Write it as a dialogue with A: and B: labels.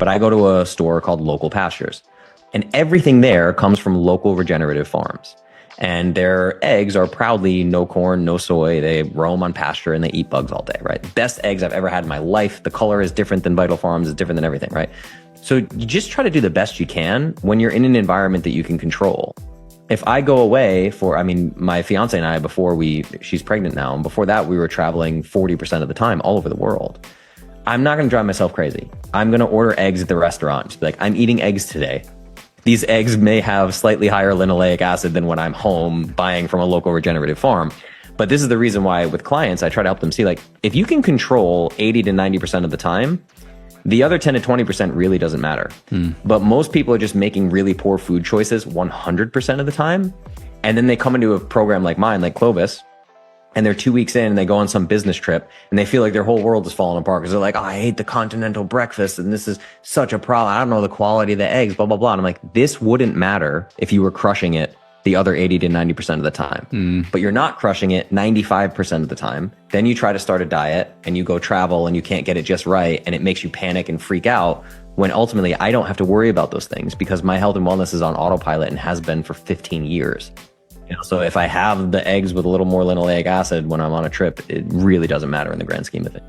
A: but I go to a store called Local Pastures, and everything there comes from local regenerative farms. And their eggs are proudly no corn, no soy. They roam on pasture and they eat bugs all day, right? Best eggs I've ever had in my life. The color is different than Vital Farms, is different than everything, right? So you just try to do the best you can when you're in an environment that you can control. If I go away for, I mean, my fiance and I, she's pregnant now, and before that we were traveling 40% of the time all over the world. I'm not going to drive myself crazy. I'm going to order eggs at the restaurant. Just be like, I'm eating eggs today. These eggs may have slightly higher linoleic acid than when I'm home buying from a local regenerative farm. But this is the reason why with clients, I try to help them see, like, if you can control 80 to 90% of the time, the other 10 to 20% really doesn't matter. But most people are just making really poor food choices 100% of the time. And then they come into a program like mine, like Clovis, and they're 2 weeks in and they go on some business trip and they feel like their whole world is falling apart because they're like, oh, I hate the continental breakfast and this is such a problem. I don't know the quality of the eggs, blah, blah, blah. And I'm like, this wouldn't matter if you were crushing it the other 80 to 90% of the time. But you're not crushing it 95% of the time. Then you try to start a diet and you go travel and you can't get it just right. And it makes you panic and freak out when ultimately I don't have to worry about those things because my health and wellness is on autopilot and has been for 15 years. You know, so if I have the eggs with a little more linoleic acid when I'm on a trip, it really doesn't matter in the grand scheme of it.